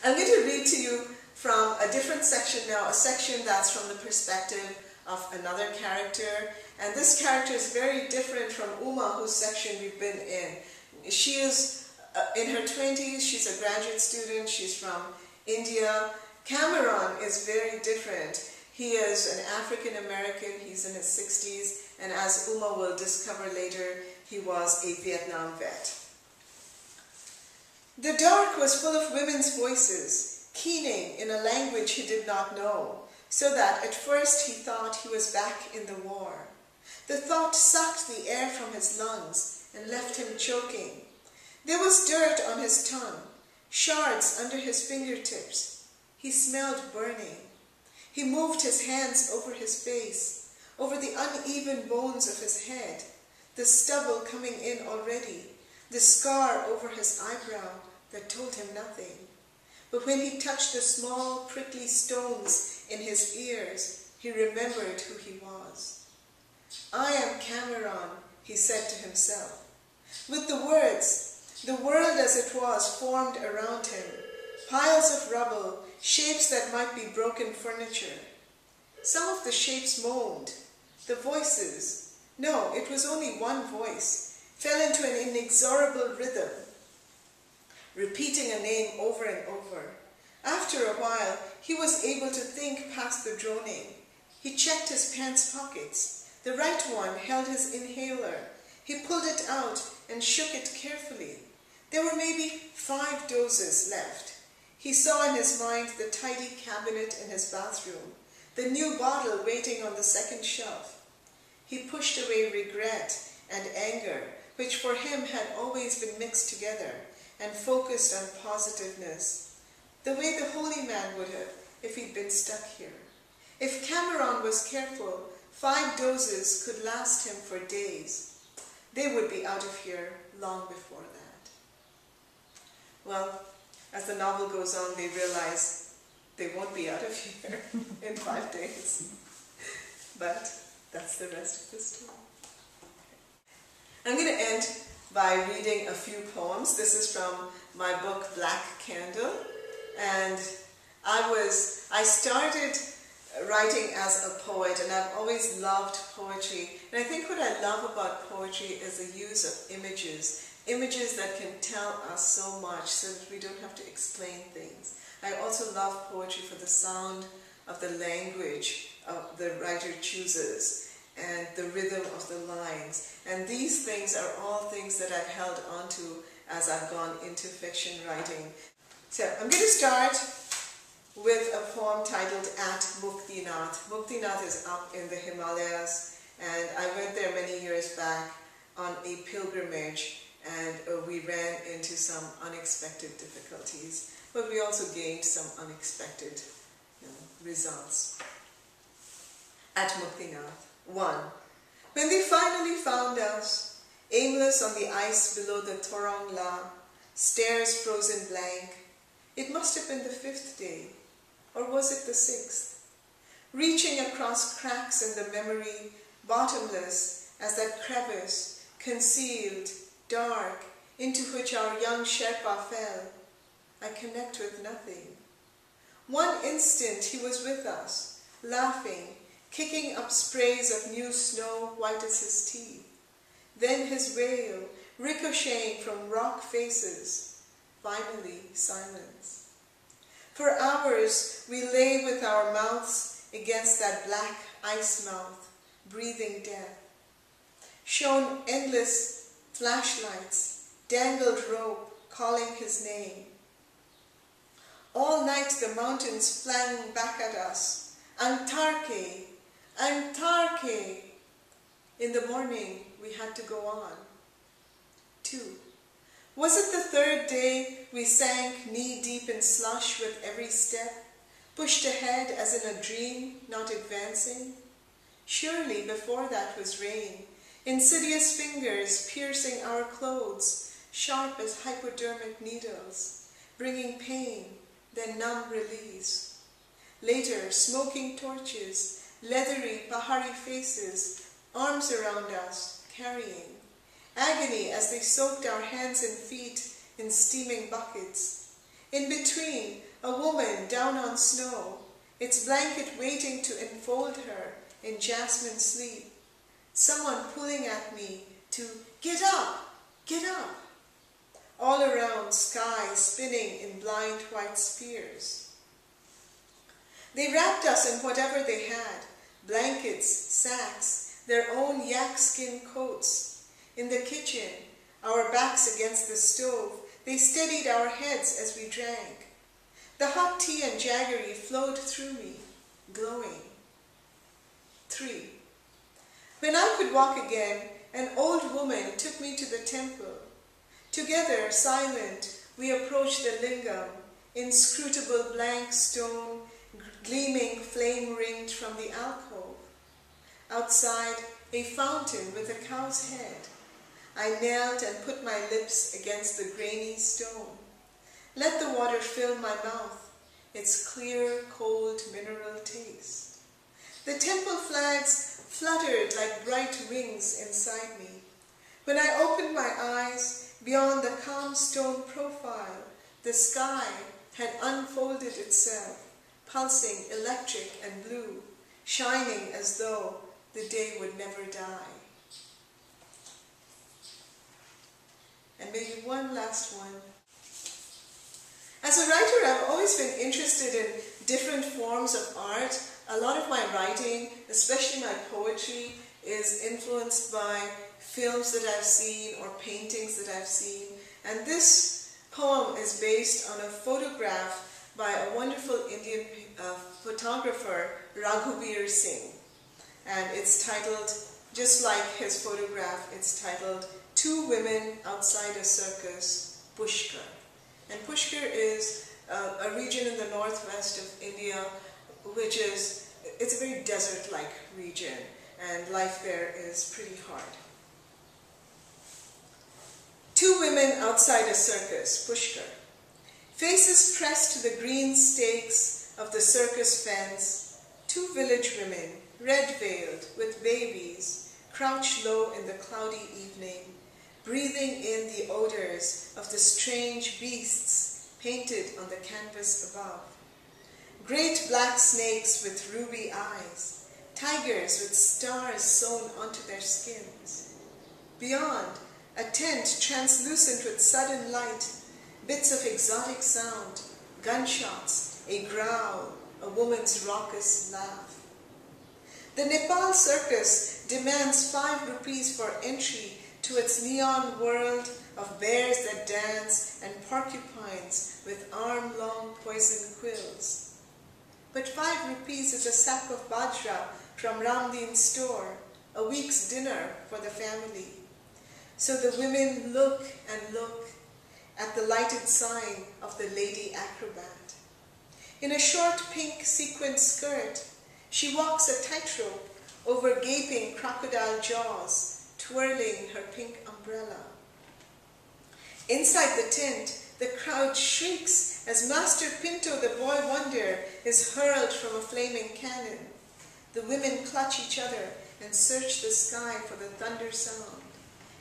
I'm going to read to you from a different section now, a section that's from the perspective of another character. And this character is very different from Uma, whose section we've been in. She is in her 20s, she's a graduate student, she's from India. Cameron is very different. He is an African American, he's in his 60s, and as Uma will discover later, he was a Vietnam vet. The dark was full of women's voices, keening in a language he did not know, so that at first he thought he was back in the war. The thought sucked the air from his lungs and left him choking. There was dirt on his tongue, shards under his fingertips. He smelled burning. He moved his hands over his face, over the uneven bones of his head, the stubble coming in already, the scar over his eyebrow that told him nothing. But when he touched the small prickly stones in his ears, he remembered who he was. "I am Cameron," he said to himself. With the words, the world as it was formed around him, piles of rubble, shapes that might be broken furniture. Some of the shapes moaned. The voices, no, it was only one voice, fell into an inexorable rhythm, repeating a name over and over. After a while, he was able to think past the droning. He checked his pants pockets. The right one held his inhaler. He pulled it out and shook it carefully. There were maybe 5 doses left. He saw in his mind the tidy cabinet in his bathroom, the new bottle waiting on the second shelf. He pushed away regret and anger, which for him had always been mixed together, and focused on positiveness, the way the holy man would have if he'd been stuck here. If Cameron was careful, 5 doses could last him for days. They would be out of here long before that. Well, as the novel goes on, they realize they won't be out of here in 5 days. But that's the rest of the story. I'm going to end by reading a few poems. This is from my book, Black Candle. And I started writing as a poet, and I've always loved poetry. And I think what I love about poetry is the use of images that can tell us so much so that we don't have to explain things. I also love poetry for the sound of the language the writer chooses and the rhythm of the lines. And these things are all things that I've held onto as I've gone into fiction writing. So I'm going to start with a poem titled At Muktinath. Muktinath is up in the Himalayas, and I went there many years back on a pilgrimage, and we ran into some unexpected difficulties, but we also gained some unexpected results. At Muktinath. 1. When they finally found us, aimless on the ice below the Thorong La, stairs frozen blank, it must have been the 5th day, or was it the 6th? Reaching across cracks in the memory, bottomless as that crevice, concealed, dark, into which our young Sherpa fell, I connect with nothing. One instant he was with us, laughing, kicking up sprays of new snow white as his teeth. Then his wail, ricocheting from rock faces. Finally, silence. For hours we lay with our mouths against that black ice mouth, breathing death. Shone endless flashlights, dangled rope, calling his name. All night the mountains flang back at us, Antarke, Antarke. In the morning we had to go on. 2. Was it the 3rd day we sank knee-deep in slush with every step, pushed ahead as in a dream, not advancing? Surely before that was rain, insidious fingers piercing our clothes, sharp as hypodermic needles, bringing pain, then numb release. Later, smoking torches, leathery Pahari faces, arms around us, carrying. Agony as they soaked our hands and feet in steaming buckets. In between, a woman down on snow, its blanket waiting to enfold her in jasmine sleep. Someone pulling at me to get up, get up. All around, sky spinning in blind white spears. They wrapped us in whatever they had, blankets, sacks, their own yak skin coats. In the kitchen, our backs against the stove, they steadied our heads as we drank. The hot tea and jaggery flowed through me, glowing. 3. When I could walk again, an old woman took me to the temple. Together, silent, we approached the lingam, inscrutable blank stone, gleaming flame-ringed from the alcove. Outside, a fountain with a cow's head. I knelt and put my lips against the grainy stone. Let the water fill my mouth, its clear, cold mineral taste. The temple flags fluttered like bright wings inside me. When I opened my eyes, beyond the calm stone profile, the sky had unfolded itself, pulsing electric and blue, shining as though the day would never die. And maybe one last one. As a writer, I've always been interested in different forms of art. A lot of my writing, especially my poetry, is influenced by films that I've seen or paintings that I've seen. And this poem is based on a photograph by a wonderful Indian photographer, Raghubir Singh. And it's titled, just like his photograph, it's titled, Two Women Outside a Circus, Pushkar. And Pushkar is a region in the northwest of India, which is, it's a very desert-like region, and life there is pretty hard. Two women outside a circus, Pushkar. Faces pressed to the green stakes of the circus fence, two village women, red-veiled, with babies, crouch low in the cloudy evening, breathing in the odors of the strange beasts painted on the canvas above. Great black snakes with ruby eyes, tigers with stars sewn onto their skins. Beyond, a tent translucent with sudden light, bits of exotic sound, gunshots, a growl, a woman's raucous laugh. The Nepal circus demands 5 rupees for entry to its neon world of bears that dance and porcupines with arm-long poison quills. But 5 rupees is a sack of bajra from Ramdeen's store, a week's dinner for the family. So the women look and look at the lighted sign of the lady acrobat. In a short pink sequined skirt, she walks a tightrope over gaping crocodile jaws, twirling her pink umbrella. Inside the tent, the crowd shrieks as Master Pinto, the boy wonder, is hurled from a flaming cannon. The women clutch each other and search the sky for the thunder sound.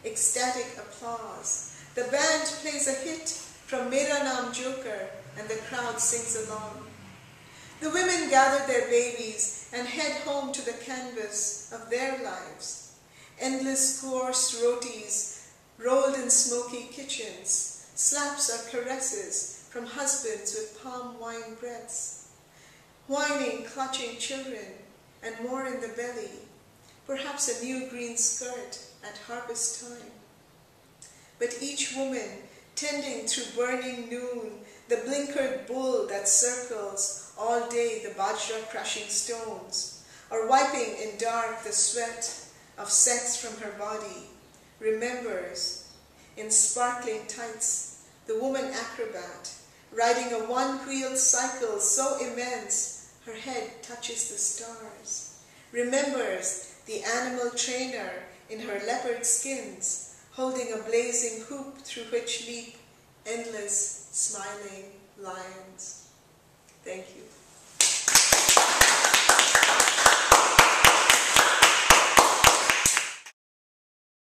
Ecstatic applause. The band plays a hit from Mera Naam Joker, and the crowd sings along. The women gather their babies and head home to the canvas of their lives. Endless coarse rotis rolled in smoky kitchens, slaps or caresses from husbands with palm wine breaths. Whining, clutching children, and more in the belly, perhaps a new green skirt at harvest time. But each woman tending through burning noon the blinkered bull that circles all day the bajra crushing stones, or wiping in dark the sweat of sex from her body, remembers, in sparkling tights, the woman acrobat, riding a one-wheeled cycle so immense her head touches the stars, remembers the animal trainer in her leopard skins, holding a blazing hoop through which leap endless, smiling lions. Thank you.